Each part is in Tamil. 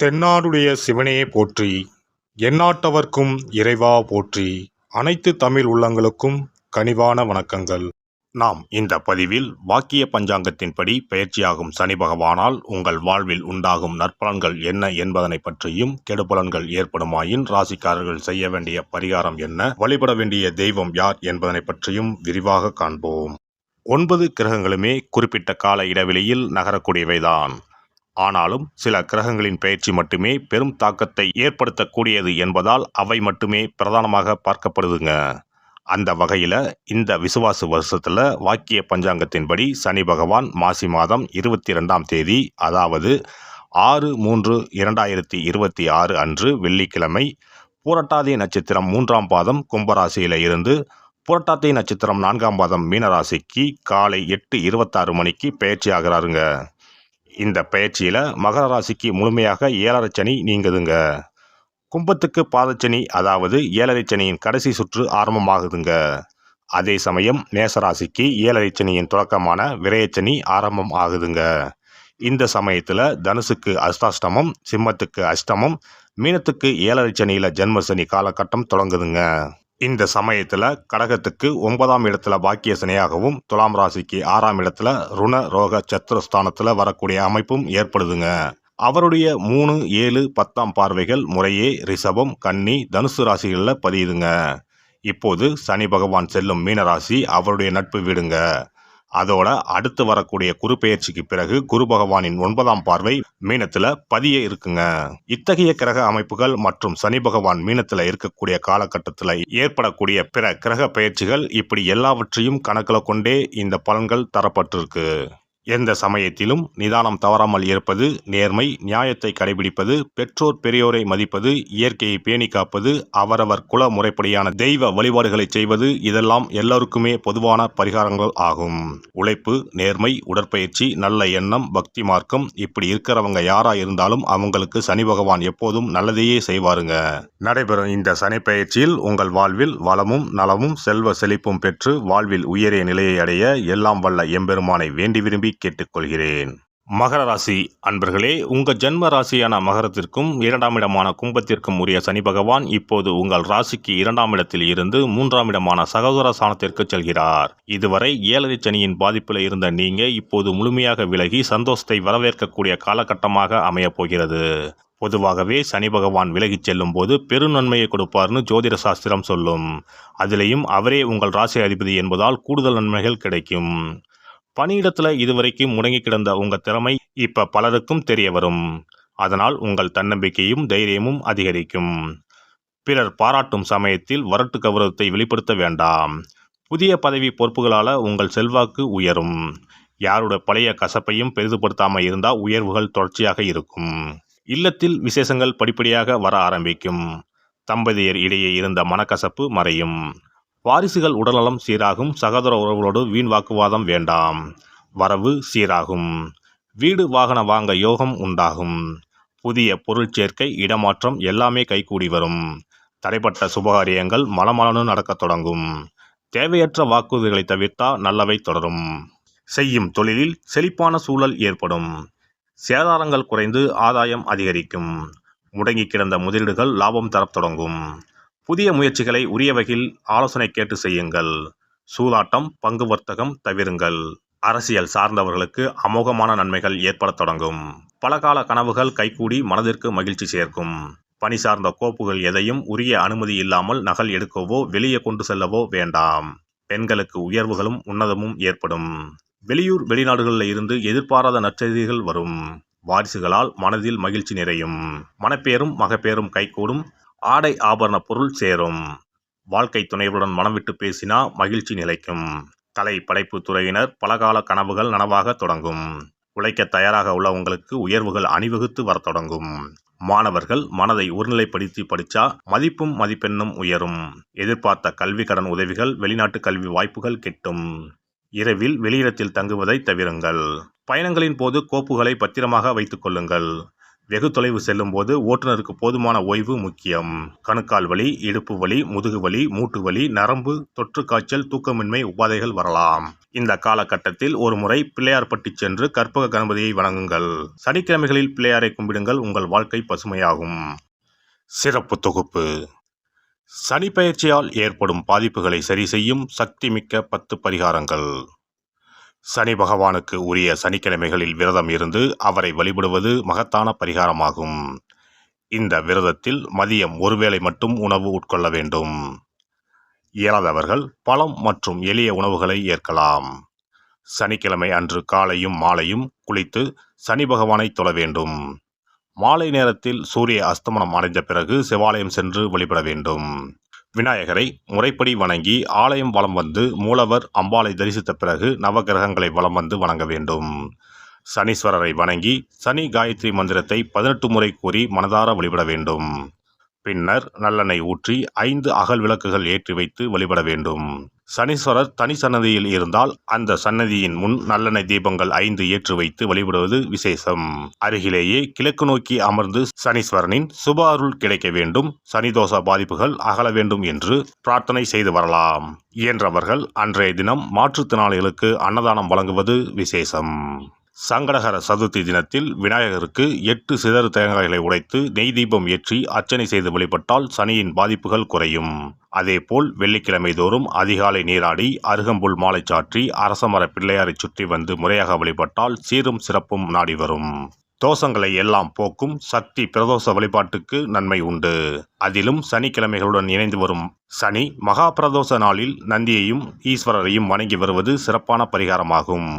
தென்னாடுடைய சிவனே போற்றி, எந்நாட்டவர்க்கும் இறைவா போற்றி. அனைத்து தமிழ் உள்ளங்களுக்கும் கனிவான வணக்கங்கள். நாம் இந்த பதிவில் வாக்கிய பஞ்சாங்கத்தின்படி பயிற்சியாகும் சனி பகவானால் உங்கள் வாழ்வில் உண்டாகும் நற்பலன்கள் என்ன என்பதனை பற்றியும், கெடுபலன்கள் ஏற்படுமாயின் ராசிக்காரர்கள் செய்ய வேண்டிய பரிகாரம் என்ன, வழிபட வேண்டிய தெய்வம் யார் என்பதனை பற்றியும் விரிவாக காண்போம். 9 கிரகங்களுமே குறிப்பிட்ட கால இடைவெளியில் நகரக்கூடியவைதான். ஆனாலும் சில கிரகங்களின் பெயர்ச்சி மட்டுமே பெரும் தாக்கத்தை ஏற்படுத்தக்கூடியது என்பதால் அவை மட்டுமே பிரதானமாக பார்க்கப்படுதுங்க. அந்த வகையில் இந்த விசுவாச வருஷத்தில் வாக்கிய பஞ்சாங்கத்தின்படி சனி பகவான் மாசி மாதம் 22ஆம் தேதி, அதாவது 6/3/2026 அன்று வெள்ளிக்கிழமை, பூரட்டாதி நட்சத்திரம் 3ஆம் பாதம் கும்பராசியில் இருந்து புரட்டாதி நட்சத்திரம் 4ஆம் பாதம் மீனராசிக்கு காலை 8:26 மணிக்கு பெயர்ச்சி ஆகிறாருங்க. இந்த பயிற்சியில் மகர ராசிக்கு முழுமையாக 7.5 சனி நீங்குதுங்க. கும்பத்துக்கு பாதச்சனி, அதாவது 7.5 சனியின் கடைசி சுற்று ஆரம்பமாகுதுங்க. அதே சமயம் மேசராசிக்கு 7.5 சனியின் தொடக்கமான விரயச்சனி ஆரம்பம் ஆகுதுங்க. இந்த சமயத்தில் தனுசுக்கு அஷ்டாஷ்டமம், சிம்மத்துக்கு அஷ்டமம், மீனத்துக்கு 7.5 சனியில் ஜென்மசனி காலகட்டம் தொடங்குதுங்க. இந்த சமயத்தில் கடகத்துக்கு 9ஆம் இடத்துல பாக்கிய சனியாகவும், துலாம் ராசிக்கு 6ஆம் இடத்துல ருண ரோக சத்துருஸ்தானத்தில் வரக்கூடிய அமைப்பும் ஏற்படுதுங்க. அவருடைய 3, 7, 10ஆம் பார்வைகள் முறையே ரிஷபம், கன்னி, தனுசு ராசிகளில் பதியுதுங்க. இப்போது சனி பகவான் செல்லும் மீனராசி அவருடைய நட்பு வீடுங்க. அதோட அடுத்து வரக்கூடிய குரு பெயர்ச்சிக்கு பிறகு குரு பகவானின் 9ஆம் பார்வை மீனத்துல பதிய இருக்குங்க. இத்தகைய கிரக அமைப்புகள் மற்றும் சனி பகவான் மீனத்துல இருக்கக்கூடிய காலகட்டத்தில் ஏற்படக்கூடிய பிற கிரக பெயர்ச்சிகள், இப்படி எல்லாவற்றையும் கணக்கில் கொண்டே இந்த பலன்கள் தரப்பட்டிருக்கு. எந்த சமயத்திலும் நிதானம் தவறாமல் இருப்பது, நேர்மை, நியாயத்தை கடைபிடிப்பது, பெற்றோர் பெரியோரை மதிப்பது, இயற்கையை பேணி காப்பது, அவரவர் குல முறைப்படியான தெய்வ வழிபாடுகளை செய்வது, இதெல்லாம் எல்லோருக்குமே பொதுவான பரிகாரங்கள் ஆகும். உழைப்பு, நேர்மை, உடற்பயிற்சி, நல்ல எண்ணம், பக்தி மார்க்கம், இப்படி இருக்கிறவங்க யாரா இருந்தாலும் அவங்களுக்கு சனி பகவான் எப்போதும் நல்லதையே செய்வாருங்க. நடைபெறும் இந்த சனி பயிற்சியில் உங்கள் வாழ்வில் வளமும் நலமும் செல்வ செழிப்பும் பெற்று வாழ்வில் உயரிய நிலையை அடைய எல்லாம் வல்ல எம்பெருமானை வேண்டி விரும்பி கேட்டுக்கொள்கிறேன். மகர ராசி அன்பர்களே, உங்க ஜென்ம ராசியான மகரத்திற்கும் 2ஆம் இடமான கும்பத்திற்கும் உரிய சனி பகவான் இப்போது உங்கள் ராசிக்கு 2ஆம் இடத்தில் இருந்து 3ஆம் இடமான சகோதர ஸ்தானத்திற்கு செல்கிறார். இதுவரை 7.5 சனியின் பாதிப்பில் இருந்த நீங்க இப்போது முழுமையாக விலகி சந்தோஷத்தை வரவேற்கக்கூடிய காலகட்டமாக அமையப் போகிறது. பொதுவாகவே சனி பகவான் விலகிச் செல்லும் போது பெருநன்மையை கொடுப்பார்னு ஜோதிட சாஸ்திரம் சொல்லும். அதிலேயும் அவரே உங்கள் ராசி அதிபதி என்பதால் கூடுதல் நன்மைகள் கிடைக்கும். பணியிடத்தில் இதுவரைக்கும் முடங்கி கிடந்த உங்கள் திறமை இப்போ பலருக்கும் தெரிய வரும். அதனால் உங்கள் தன்னம்பிக்கையும் தைரியமும் அதிகரிக்கும். பிறர் பாராட்டும் சமயத்தில் வரட்டு கௌரவத்தை வெளிப்படுத்த வேண்டாம். புதிய பதவி பொறுப்புகளால் உங்கள் செல்வாக்கு உயரும். யாருடைய பழைய கசப்பையும் பெரிதுபடுத்தாமல் இருந்தால் உயர்வுகள் தொடர்ச்சியாக இருக்கும். இல்லத்தில் விசேஷங்கள் படிப்படியாக வர ஆரம்பிக்கும். தம்பதியர் இடையே இருந்த மனக்கசப்பு மறையும். வாரிசுகள் உடல்நலம் சீராகும். சகோதர உறவுகளோடு வீண் வாக்குவாதம் வேண்டாம். வரவு சீராகும். வீடு வாகன வாங்க யோகம் உண்டாகும். புதிய பொருள் சேர்க்கை, இடமாற்றம் எல்லாமே கைகூடி வரும். தடைப்பட்ட சுபகாரியங்கள் மலமலனு நடக்கத் தொடங்கும். தேவையற்ற வாக்குறுதிகளை தவிர்த்தா நல்லவை தொடரும். செய்யும் தொழிலில் செழிப்பான சூழல் ஏற்படும். சேதாரங்கள் குறைந்து ஆதாயம் அதிகரிக்கும். முடங்கி கிடந்த முதலீடுகள் லாபம் தரத் தொடங்கும். புதிய முயற்சிகளை உரிய வகையில் ஆலோசனை கேட்டு செய்யுங்கள். சூதாட்டம், பங்கு வர்த்தகம் தவிருங்கள். அரசியல் சார்ந்தவர்களுக்கு அமோகமான நன்மைகள் ஏற்படத் தொடங்கும். பலகால கனவுகள் கைகூடி மனதிற்கு மகிழ்ச்சி சேர்க்கும். பணி சார்ந்த கோப்புகள் எதையும் உரிய அனுமதி இல்லாமல் நகல் எடுக்கவோ வெளியே கொண்டு செல்லவோ வேண்டாம். பெண்களுக்கு உயர்வுகளும் உன்னதமும் ஏற்படும். வெளியூர் வெளிநாடுகளில் இருந்து எதிர்பாராத நற்செய்திகள் வரும். வாரிசுகளால் மனதில் மகிழ்ச்சி நிறையும். மனப்பேரும் மகப்பேரும் கைகூடும். ஆடை ஆபரண பொருள் சேரும். வாழ்க்கை துணைவருடன் மனம் விட்டு பேசினா மகிழ்ச்சி நிலைக்கும். கலை படைப்பு துறையினர் பலகால கனவுகள் நனவாக தொடங்கும். உழைக்க தயாராக உள்ள உங்களுக்கு உயர்வுகள் அணிவகுத்து வர தொடங்கும். மாணவர்கள் மனதை ஒருநிலைப்படுத்தி படித்தா மதிப்பும் மதிப்பெண்ணும் உயரும். எதிர்பார்த்த கல்வி கடன் உதவிகள், வெளிநாட்டு கல்வி வாய்ப்புகள் கிட்டும். இரவில் வெளியிடத்தில் தங்குவதை தவிருங்கள். பயணங்களின் போது கோப்புகளை பத்திரமாக வைத்துக் கொள்ளுங்கள். வெகு தொலைவு செல்லும் போது ஓட்டுநருக்கு போதுமான ஓய்வு முக்கியம். கணுக்கால் வலி, இடுப்பு வலி, முதுகு வலி, மூட்டு வலி, நரம்பு தொற்று காய்ச்சல், தூக்கமின்மை உபாதைகள் வரலாம். இந்த காலகட்டத்தில் ஒருமுறை பிள்ளையார்பட்டி சென்று கற்பக கணபதியை வணங்குங்கள். சனிக்கிழமைகளில் பிள்ளையாரை கும்பிடுங்கள். உங்கள் வாழ்க்கை பசுமையாகும். சிறப்பு தொகுப்பு: சனி பெயர்ச்சியால் ஏற்படும் பாதிப்புகளை சரி செய்யும் சக்தி மிக்க 10 பரிகாரங்கள். சனி பகவானுக்கு உரிய சனிக்கிழமைகளில் விரதம் இருந்து அவரை வழிபடுவது மகத்தான பரிகாரமாகும். இந்த விரதத்தில் மதியம் ஒருவேளை மட்டும் உணவு உட்கொள்ள வேண்டும். இயலாதவர்கள் பழம் மற்றும் எளிய உணவுகளை ஏற்கலாம். சனிக்கிழமை அன்று காலையும் மாலையும் குளித்து சனி பகவானை தொழ வேண்டும். மாலை நேரத்தில் சூரிய அஸ்தமனம் அடைந்த பிறகு சிவாலயம் சென்று வழிபட வேண்டும். விநாயகரை முறைப்படி வணங்கி ஆலயம் வலம் வந்து மூலவர், அம்பாளை தரிசித்த பிறகு நவகிரகங்களை வலம் வந்து வணங்க வேண்டும். சனீஸ்வரரை வணங்கி சனி காயத்ரி மந்திரத்தை 18 முறை கூறி மனதார வழிபட வேண்டும். பின்னர் நல்லெண்ணெய் ஊற்றி 5 அகல் விளக்குகள் ஏற்றி வைத்து வழிபட வேண்டும். சனீஸ்வரர் தனி சன்னதியில் இருந்தால் அந்த சன்னதியின் முன் நல்லெண்ணெய் தீபங்கள் 5 ஏற்றி வைத்து வழிபடுவது விசேஷம். அருகிலேயே கிழக்கு நோக்கி அமர்ந்து சனீஸ்வரனின் சுப அருள் கிடைக்க வேண்டும், சனிதோஷ பாதிப்புகள் அகல வேண்டும் என்று பிரார்த்தனை செய்து வரலாம். இயன்றவர்கள் அன்றைய தினம் மாற்றுத்திறனாளிகளுக்கு அன்னதானம் வழங்குவது விசேஷம். சங்கடகர சதுர்த்தி தினத்தில் விநாயகருக்கு 8 சிதறு தேங்காய்களை உடைத்து நெய் தீபம் ஏற்றி அர்ச்சனை செய்து வழிபட்டால் சனியின் பாதிப்புகள் குறையும். அதேபோல் வெள்ளிக்கிழமை தோறும் அதிகாலை நீராடி அருகம்புல் மாலை சாற்றி அரசமர பிள்ளையாரை சுற்றி வந்து முறையாக வழிபட்டால் சீரும் சிறப்பும் நாடி வரும். தோஷங்களை எல்லாம் போக்கும் சக்தி பிரதோஷ வழிபாட்டுக்கு நன்மை உண்டு. அதிலும் சனிக்கிழமைகளுடன் இணைந்து வரும் சனி மகா பிரதோஷ நாளில் நந்தியையும் ஈஸ்வரரையும் வணங்கி வருவது சிறப்பான பரிகாரமாகும்.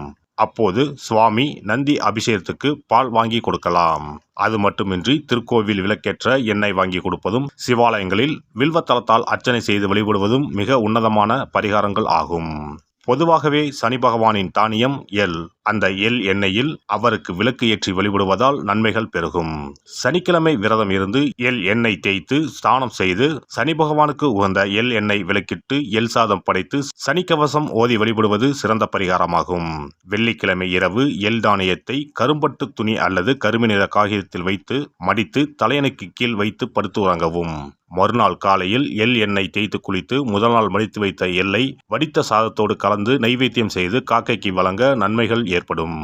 அப்போது சுவாமி நந்தி அபிஷேகத்துக்கு பால் வாங்கி கொடுக்கலாம். அது மட்டுமின்றி திருக்கோவில் விளக்கேற்ற எண்ணெய் வாங்கி கொடுப்பதும், சிவாலயங்களில் வில்வத்தலத்தால் அர்ச்சனை செய்து வழிபடுவதும் மிக உன்னதமான பரிகாரங்கள் ஆகும். பொதுவாகவே சனி பகவானின் தானியம் எள். அந்த எள் எண்ணெயில் அவருக்கு விளக்கு ஏற்றி வழிபடுவதால் நன்மைகள் பெருகும். சனிக்கிழமை விரதம் இருந்து எள் எண்ணெய் தேய்த்து ஸ்நானம் செய்து சனி பகவானுக்கு உகந்த எள் எண்ணெய் விளக்கிட்டு எள் சாதம் படைத்து சனிக்கவசம் ஓதி வழிபடுவது சிறந்த பரிகாரமாகும். வெள்ளிக்கிழமை இரவு எள் தானியத்தை கரும்பட்டு துணி அல்லது கருமை நிற காகிதத்தில் வைத்து மடித்து தலையணைக்கு கீழ் வைத்து படுத்து உறங்கவும். மறுநாள் காலையில் எள் எண்ணெய் தேய்த்து குளித்து முதல் நாள் மடித்து வைத்த எள்ளை வடித்த சாதத்தோடு கலந்து நைவேத்தியம் செய்து காக்கைக்கு வழங்க நன்மைகள் ஏற்படும்.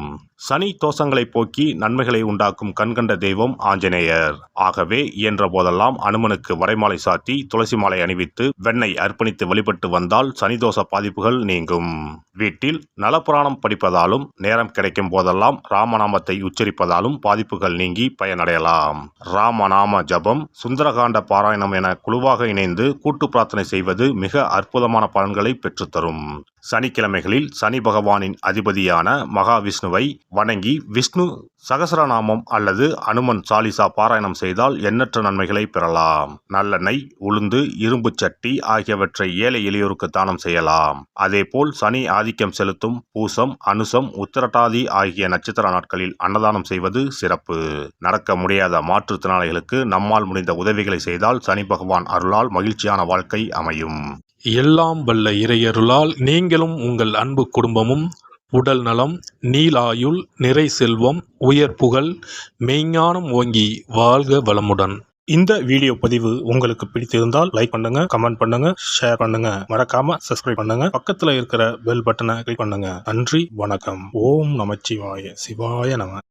சனி தோஷங்களை போக்கி நன்மைகளை உண்டாக்கும் கண்கண்ட தெய்வம் ஆஞ்சநேயர். ஆகவே இயன்ற போதெல்லாம் அனுமனுக்கு வடைமாலை சாத்தி துளசி மாலை அணிவித்து வெண்ணெய் அர்ப்பணித்து வழிபட்டு வந்தால் சனிதோஷ பாதிப்புகள் நீங்கும். வீட்டில் நலப்புராணம் படிப்பதாலும் நேரம் கிடைக்கும் போதெல்லாம் ராமநாமத்தை உச்சரிப்பதாலும் பாதிப்புகள் நீங்கி பயனடையலாம். ராமநாம ஜபம், சுந்தரகாண்ட பாராயணம் என குழுவாக இணைந்து கூட்டு பிரார்த்தனை செய்வது மிக அற்புதமான பலன்களை பெற்றுத்தரும். சனிக்கிழமைகளில் சனி பகவானின் அதிபதியான மகாவிஷ்ணுவை வணங்கி விஷ்ணு சகசரநாமம் அல்லது அனுமன் சாலிசா பாராயணம் செய்தால் எண்ணற்ற நன்மைகளை பெறலாம். நல்லெண்ணெய், உளுந்து, இரும்பு சட்டி ஆகியவற்றை ஏழை எளியோருக்கு தானம் செய்யலாம். அதேபோல் சனி ஆதிக்கம் செலுத்தும் பூசம், அனுசம், உத்திரட்டாதி ஆகிய நட்சத்திர நாட்களில் அன்னதானம் செய்வது சிறப்பு. நடக்க முடியாத மாற்றுத்திறனாளிகளுக்கு நம்மால் முடிந்த உதவிகளை செய்தால் சனி பகவான் அருளால் மகிழ்ச்சியான வாழ்க்கை அமையும். எல்லாம் வல்ல இறையருளால் நீங்களும் உங்கள் அன்பு குடும்பமும் உடல் நலம், நீலாயுள், நிறை செல்வம், உயர் புகழ், மெய்ஞானம் ஓங்கி வாழ்க வளமுடன். இந்த வீடியோ பதிவு உங்களுக்கு பிடித்திருந்தால் லைக் பண்ணுங்க, கமெண்ட் பண்ணுங்க, ஷேர் பண்ணுங்க, மறக்காம சப்ஸ்கிரைப் பண்ணுங்க, பக்கத்துல இருக்கிற பெல் பட்டனை கிளிக் பண்ணுங்க. நன்றி, வணக்கம். ஓம் நமச்சிவாய. சிவாய நம.